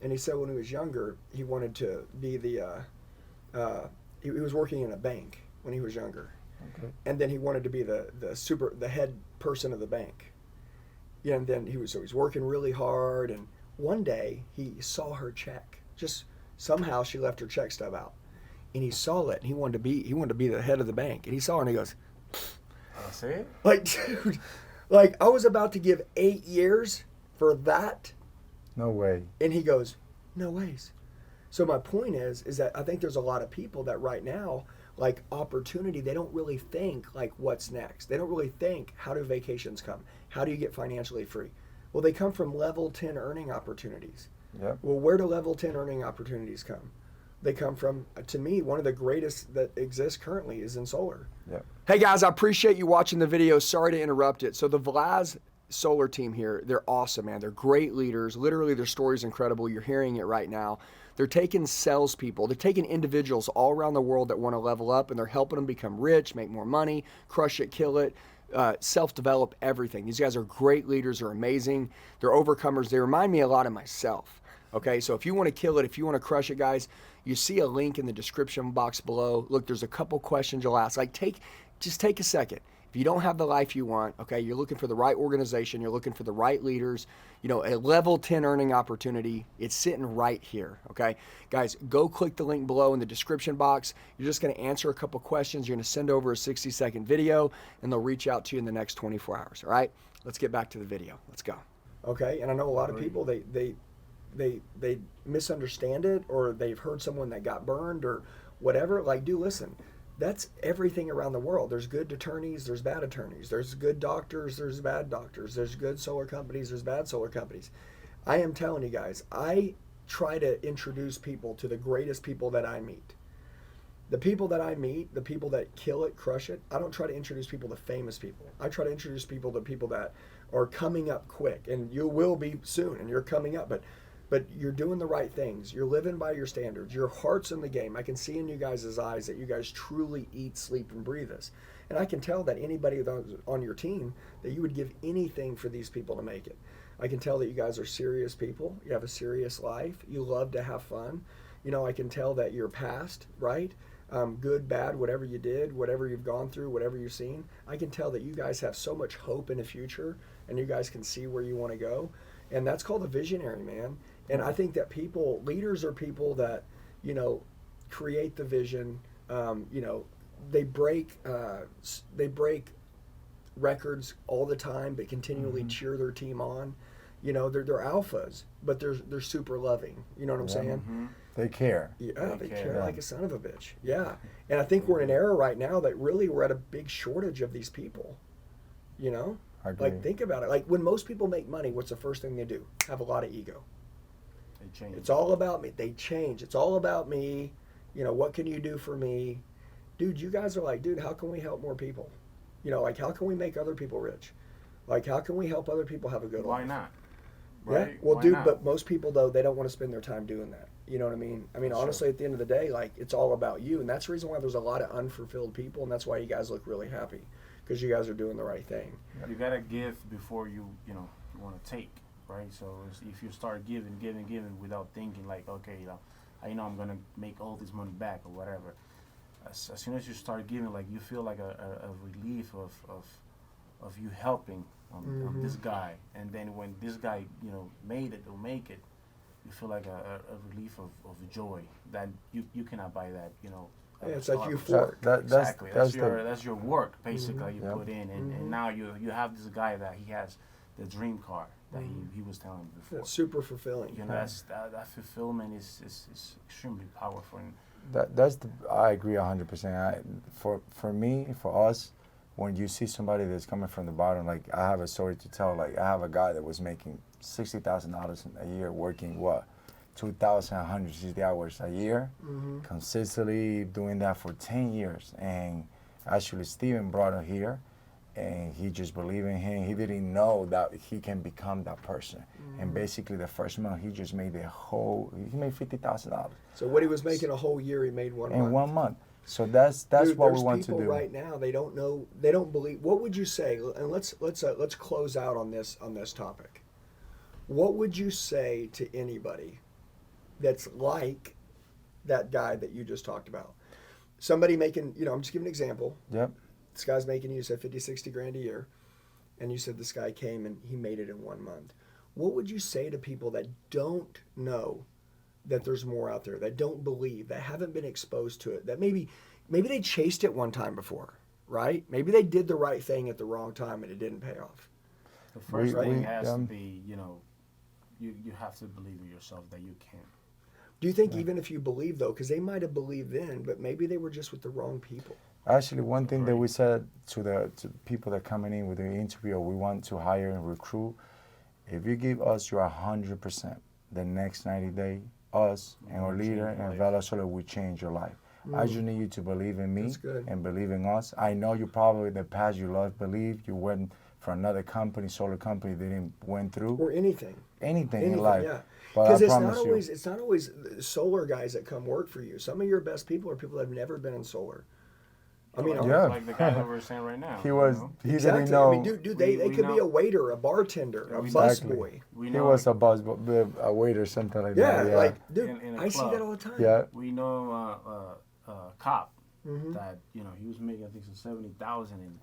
and he said when he was younger, he wanted to be he was working in a bank when he was younger, and then he wanted to be the head person of the bank. Yeah, and then he was working really hard, and one day he saw her check. Just somehow she left her check stub out, and he saw it, and he wanted to be the head of the bank, and he saw her, and he goes, that's it? Like, dude, like I was about to give 8 years for that. No way. And he goes, no ways. So my point is that I think there's a lot of people that right now, like opportunity, they don't really think like what's next. They don't really think, how do vacations come? How do you get financially free? Well, they come from level 10 earning opportunities. Yep. Well, where do level 10 earning opportunities come? They come from, to me, one of the greatest that exists currently is in solar. Yep. Hey guys, I appreciate you watching the video. Sorry to interrupt it. So the Vlaz Solar team here, they're awesome, man. They're great leaders. Literally, their story's incredible. You're hearing it right now. They're taking salespeople. They're taking individuals all around the world that want to level up, and they're helping them become rich, make more money, crush it, kill it, self-develop, everything. These guys are great leaders. They're amazing. They're overcomers. They remind me a lot of myself. Okay, so if you want to kill it, if you want to crush it, guys, you see a link in the description box below. Look, there's a couple questions you'll ask. Like, just take a second. If you don't have the life you want, okay, you're looking for the right organization, you're looking for the right leaders, you know, a level 10 earning opportunity, it's sitting right here, okay? Guys, go click the link below in the description box. You're just going to answer a couple questions. You're going to send over a 60-second video, and they'll reach out to you in the next 24 hours, all right? Let's get back to the video. Let's go. Okay, and I know a lot of people, they misunderstand it, or they've heard someone that got burned or whatever. Like, dude, listen, that's everything around the world. There's good attorneys, there's bad attorneys. There's good doctors, there's bad doctors. There's good solar companies, there's bad solar companies. I am telling you guys, I try to introduce people to the greatest people that I meet. The people that I meet, the people that kill it, crush it, I don't try to introduce people to famous people. I try to introduce people to people that are coming up quick, and you will be soon, and you're coming up, but you're doing the right things. You're living by your standards. Your heart's in the game. I can see in you guys' eyes that you guys truly eat, sleep, and breathe this. And I can tell that anybody that's on your team, that you would give anything for these people to make it. I can tell that you guys are serious people. You have a serious life. You love to have fun. You know, I can tell that your past, right? Good, bad, whatever you did, whatever you've gone through, whatever you've seen. I can tell that you guys have so much hope in the future, and you guys can see where you want to go. And that's called a visionary, man. And I think that leaders are people that, you know, create the vision. You know, they break records all the time, but continually cheer their team on. You know, they're alphas, but they're super loving. You know what I'm saying? They care. Yeah, they care like a son of a bitch. Yeah. And I think we're in an era right now that really we're at a big shortage of these people. You know? I agree. Like, think about it. Like, when most people make money, what's the first thing they do? Have a lot of ego. They change. It's all about me. They change. It's all about me. You know, what can you do for me? Dude, you guys are like, dude, how can we help more people? You know, like, how can we make other people rich? Like, how can we help other people have a good life? Why not? Right? Right? Well, Why dude, not? but most people, though, they don't want to spend their time doing that. You know what I mean? I mean, Sure. honestly, at the end of the day, like, it's all about you. And that's the reason why there's a lot of unfulfilled people. And that's why you guys look really happy, because you guys are doing the right thing. You gotta give before you want to take, right? So if you start giving without thinking, like, okay, I know I'm gonna make all this money back or whatever. As soon as you start giving, like, you feel like a relief of you helping this guy, and then when this guy made it or make it, you feel like a relief of joy that you cannot buy that. Yeah, it's like Starbucks. euphoric. Exactly. That's the- your work basically you Yep. put in, and now you have this guy that he has the dream car that he was telling me before. It's super fulfilling. That fulfillment is extremely powerful. And I agree 100%. For me, for us, when you see somebody that's coming from the bottom, like, I have a story to tell. Like, I have a guy that was making $60,000 a year, working 2,160 hours a year, consistently doing that for 10 years. And actually, Steven brought him here, and he just believed in him. He didn't know that he can become that person. And basically, the first month, he just made he made $50,000 So what he was making a whole year, he made one in month. 1 month. So that's Dude, what we there's want to people do. right now, they don't know, they don't believe. What would you say? And let's close out on this topic. What would you say to anybody that's like that guy that you just talked about? Somebody making, I'm just giving an example. Yep. This guy's making, you said 50, 60 grand a year, and you said this guy came and he made it in 1 month. What would you say to people that don't know that there's more out there, that don't believe, that haven't been exposed to it, that maybe they chased it one time before, right? Maybe they did the right thing at the wrong time and it didn't pay off. the first We- thing we, has to um, be, you have to believe in yourself that you can. Do you think even if you believe though, because they might have believed then, but maybe they were just with the wrong people? Actually, one thing that we said to people that are coming in with the interview, or we want to hire and recruit, if you give us your 100%, the next 90 days, us and our leader and Vela Solar will change your life. I just need you to believe in me and believe in us. I know you probably in the past you love believe you went for another company, solar company, they didn't went through Or anything in life. Yeah. But Because I it's promise not you, always solar guys that come work for you. Some of your best people are people that have never been in solar. I mean, Yeah. like the guy that we're saying right now. he you was know? he exactly. didn't know. I mean, dude, they We could be know- a waiter, a bartender, a Exactly. busboy. We He know was like, a waiter, something like Yeah, that. Yeah, like, dude, In a I see club. that all the time. yeah. we know a cop Mm-hmm. that he was making I think so 70,000 and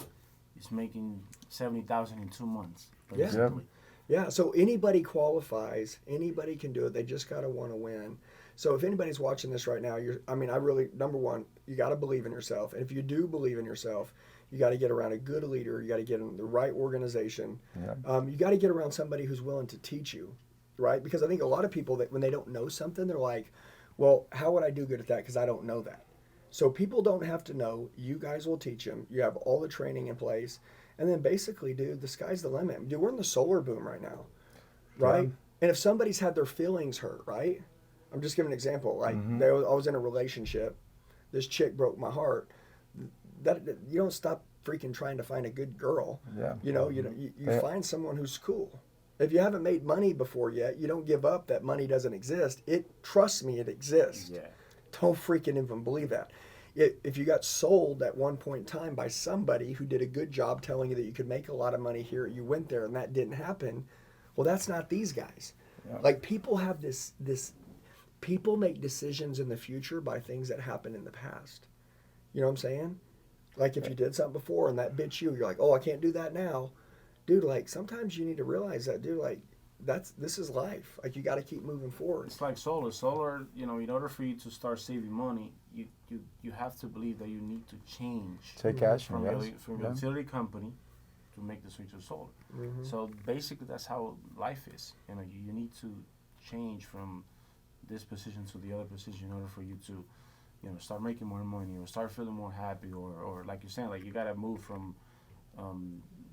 he's making 70,000 in 2 months. Yeah. Basically. Yeah, so anybody qualifies. Anybody can do it. They just got to want to win. So if anybody's watching this right now, number one, you got to believe in yourself. And if you do believe in yourself, you got to get around a good leader. You got to get in the right organization. Yeah. You got to get around somebody who's willing to teach you, right? Because I think a lot of people that when they don't know something, they're like, well, how would I do good at that? Because I don't know that. So people don't have to know. You guys will teach them. You have all the training in place. And then basically, dude, the sky's the limit. Dude, we're in the solar boom right now, right? Yeah. And if somebody's had their feelings hurt, right? I'm just giving an example. Like, I was in a relationship. This chick broke my heart. That you don't stop freaking trying to find a good girl. Yeah. You Yeah. find someone who's cool. If you haven't made money before yet, you don't give up that money doesn't exist. Trust me, it exists. Yeah. Don't freaking even believe that. If you got sold at one point in time by somebody who did a good job telling you that you could make a lot of money here, you went there and that didn't happen, well, that's not these guys. Yeah. Like people have this people make decisions in the future by things that happened in the past. You know what I'm saying? Like if you did something before and that bit you, you're like, oh, I can't do that now. Dude, like sometimes you need to realize that, dude, like this is life. Like you got to keep moving forward. It's like solar. Solar, in order for you to start saving money, you have to believe that you need to change Take action. from Yes. your Yeah. utility company to make the switch to solar. So basically, that's how life is. You need to change from this position to the other position in order for you to, start making more money or start feeling more happy or like you're saying, like you gotta move from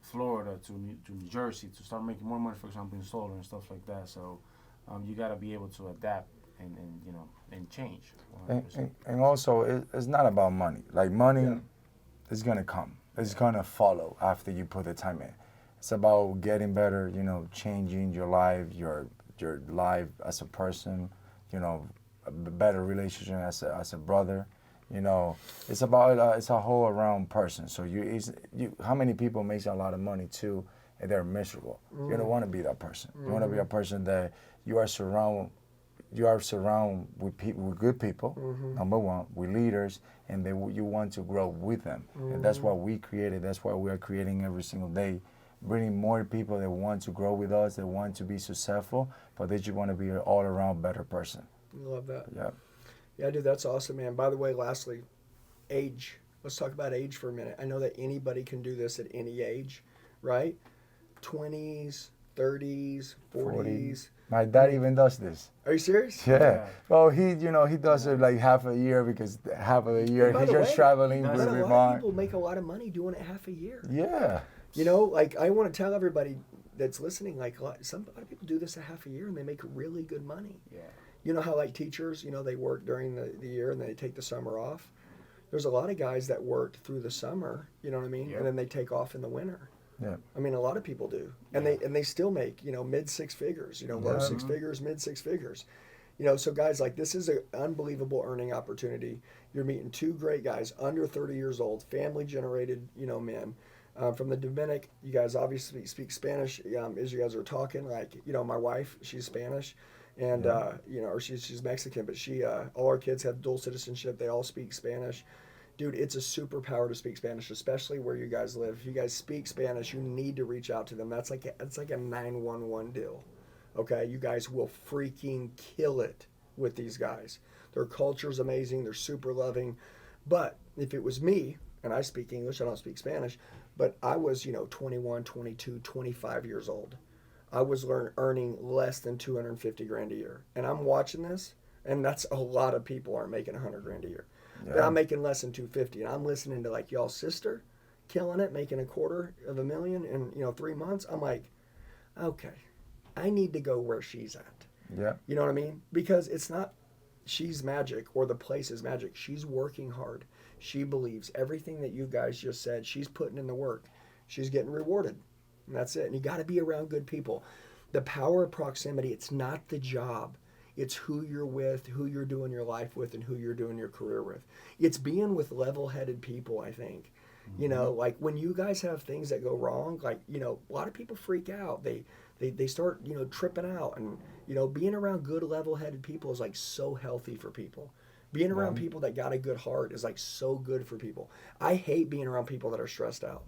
Florida to New Jersey to start making more money, for example, in solar and stuff like that. So you gotta be able to adapt and change. And also, it's not about money. Like money is gonna come. It's gonna follow after you put the time in. It's about getting better. Changing your life, your life as a person. A better relationship as a brother. It's about it's a whole around person. So how many people makes a lot of money too, and they're miserable. You don't want to be that person. You want to be a person that you are surrounded with people, with good people. Number one, with leaders, and you want to grow with them. And that's what we created. That's what we are creating every single day, bringing more people that want to grow with us, that want to be successful, but they just want to be an all-around better person. I love that. Yeah. Yeah, dude, that's awesome, man. By the way, lastly, age. Let's talk about age for a minute. I know that anybody can do this at any age, right? 20s, 30s, 40s. My dad even does this. Are you serious? Yeah. Well, he does it like half a year because half of a year By he's the just way, traveling But with a his lot of mom. people make a lot of money doing it half a year. Yeah. Like I want to tell everybody that's listening, like a lot of people do this a half a year and they make really good money. Yeah. You know how like teachers, they work during the year and they take the summer off. There's a lot of guys that worked through the summer, you know what I mean? Yep. And then they take off in the winter. Yeah. I mean, a lot of people do. And they still make, mid six figures, low six figures, mid six figures. So guys, like this is an unbelievable earning opportunity. You're meeting two great guys under 30 years old, family generated, men. From the Dominican, you guys obviously speak Spanish. As you guys are talking, like, my wife, she's Spanish. And or she's Mexican, but all our kids have dual citizenship. They all speak Spanish. Dude, it's a superpower to speak Spanish, especially where you guys live. If you guys speak Spanish, you need to reach out to them. It's like a 911 deal. Okay, you guys will freaking kill it with these guys. Their culture's amazing. They're super loving. But if it was me, and I speak English, I don't speak Spanish, but I was 21, 22, 25 years old. I was earning less than $250,000 a year. And I'm watching this. And that's a lot of people aren't making 100 grand a year. But Yeah. I'm making less than 250, and I'm listening to like y'all's sister killing it, making $250,000 in 3 months. I'm like, okay, I need to go where she's at. Yeah. You know what I mean? Because it's not she's magic or the place is magic. She's working hard. She believes everything that you guys just said. She's putting in the work. She's getting rewarded. And that's it. And you got to be around good people. The power of proximity, it's not the job. It's who you're with, who you're doing your life with, and who you're doing your career with. It's being with level-headed people, I think. You know, like when you guys have things that go wrong, like, you know, a lot of people freak out. They start, you know, tripping out. And, you know, being around good level-headed people is like so healthy for people. Being around people that got a good heart is like so good for people. I hate being around people that are stressed out.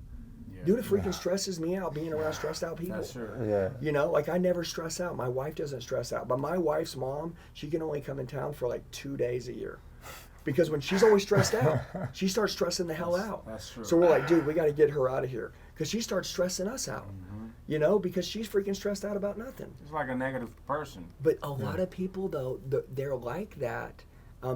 Dude, it freaking stresses me out being around stressed out people. That's true. Yeah. You know, like I never stress out. My wife doesn't stress out. But my wife's mom, she can only come in town for like 2 days a year. Because when she's always stressed out, she starts stressing the hell out. That's true. So we're like, dude, we got to get her out of here. Because she starts stressing us out. You know, because she's freaking stressed out about nothing. It's like a negative person. But a lot of people, though, they're like that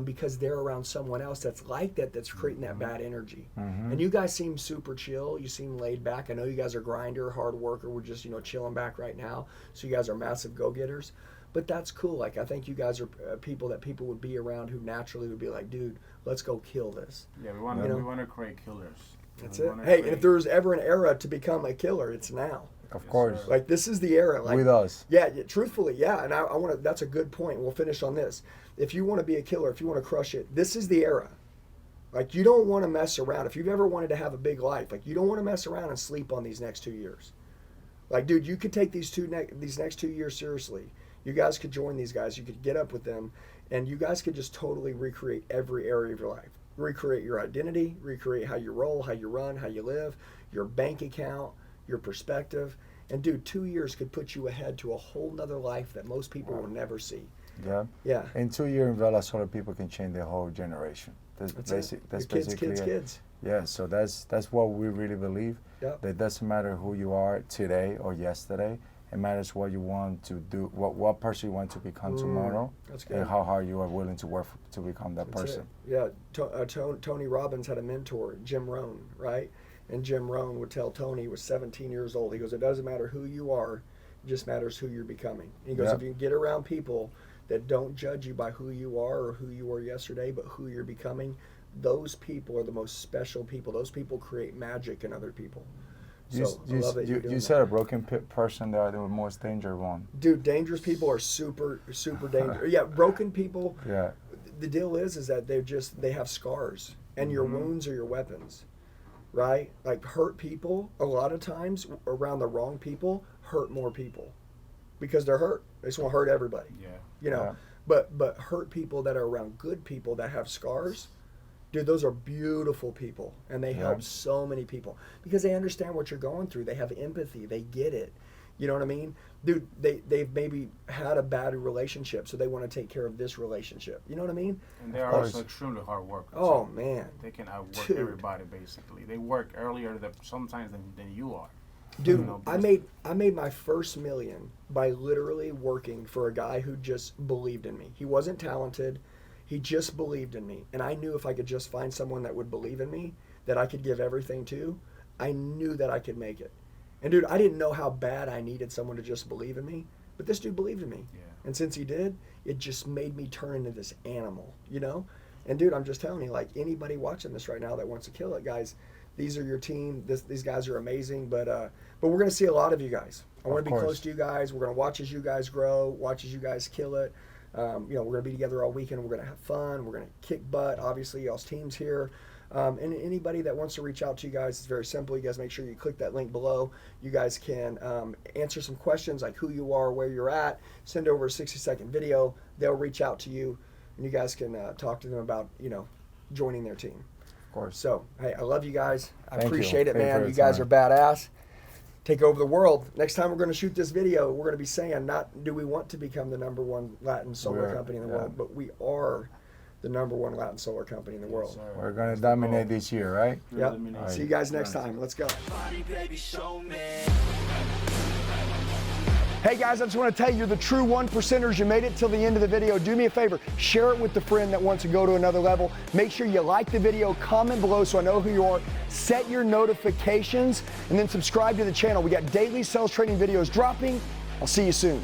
because they're around someone else that's like that, that's creating that bad energy. And you guys seem super chill. You seem laid back. I know you guys are grinder, hard worker. We're just, you know, chilling back right now. So you guys are massive go-getters. But that's cool. Like, I think you guys are people that people would be around who naturally would be like, dude, let's go kill this. Yeah, we want to create killers. That's We it. wanna Hey, and create- if there was ever an era to become a killer, it's now. Of course. sir. Like, this is the era. Like, With us. Yeah, truthfully, yeah. And I want to, that's a good point. We'll finish on this. If you want to be a killer, if you want to crush it, this is the era. Like, you don't want to mess around. If you've ever wanted to have a big life, like, you don't want to mess around and sleep on these next 2 years. Like, dude, you could take these next 2 years seriously. You guys could join these guys. You could get up with them, and you guys could just totally recreate every area of your life. Recreate your identity, recreate how you roll, how you run, how you live, your bank account, your perspective. And dude, 2 years could put you ahead to a whole nother life that most people will never see. Yeah. Yeah. In 2 years in Vela Solar, people can change the whole generation. That's it. That's Your basically it. kids. Yeah, so that's what we really believe. Yep. That it doesn't matter who you are today or yesterday. It matters what you want to do, what person you want to become tomorrow, That's good. and how hard you are willing to work to become that That's person. it. Yeah, Tony Robbins had a mentor, Jim Rohn, right? And Jim Rohn would tell Tony, he was 17 years old, he goes, it doesn't matter who you are, it just matters who you're becoming. He goes, Yeah. if you get around people that don't judge you by who you are or who you were yesterday, but who you're becoming, those people are the most special people. Those people create magic in other people. So I love that you're doing you that. said a broken person, they are the most dangerous one. Dude, dangerous people are super dangerous. Yeah, broken people. Yeah. The deal is that they have scars, and your wounds are your weapons, right? Like hurt people, a lot of times around the wrong people, hurt more people, because they're hurt. They just want to hurt everybody. Yeah. You know. Yeah. But hurt people that are around good people that have scars, dude, those are beautiful people, and they help so many people because they understand what you're going through. They have empathy. They get it. You know what I mean? Dude, they've maybe had a bad relationship, so they want to take care of this relationship. You know what I mean? And they are also extremely hard workers. Oh, too. man. They can outwork Dude. everybody basically. They work earlier sometimes than you are. Dude, You know, I made my first million by literally working for a guy who just believed in me. He wasn't talented. He just believed in me. And I knew if I could just find someone that would believe in me, that I could give everything to, I knew that I could make it. And dude, I didn't know how bad I needed someone to just believe in me, but this dude believed in me. Yeah. And since he did, it just made me turn into this animal, you know? And dude, I'm just telling you, like anybody watching this right now that wants to kill it, guys, these are your team. These guys are amazing, but we're gonna see a lot of you guys. I want to be close to you guys. We're gonna watch as you guys grow, watch as you guys kill it. You know, we're gonna be together all weekend. We're gonna have fun. We're gonna kick butt. Obviously, y'all's team's here. And anybody that wants to reach out to you guys, it's very simple. You guys make sure you click that link below. You guys can answer some questions like who you are, where you're at. Send over a 60-second video. They'll reach out to you, and you guys can talk to them about, you know, joining their team. Of course. So, hey, I love you guys. I Thank you. appreciate it, Thank you for man. your You guys time. are badass. Take over the world. Next time we're going to shoot this video, we're going to be saying, not do we want to become the #1 Latin solar company in the world, but we are the #1 Latin solar company in the world. Sir. We're going to dominate this year, right? Yep. Eliminate. See you guys next time. Let's go. Body, baby, show me. Hey guys, I just want to tell you, you're the true 1%ers. You made it till the end of the video. Do me a favor, share it with the friend that wants to go to another level. Make sure you like the video, comment below so I know who you are, set your notifications, and then subscribe to the channel. We got daily sales training videos dropping. I'll see you soon.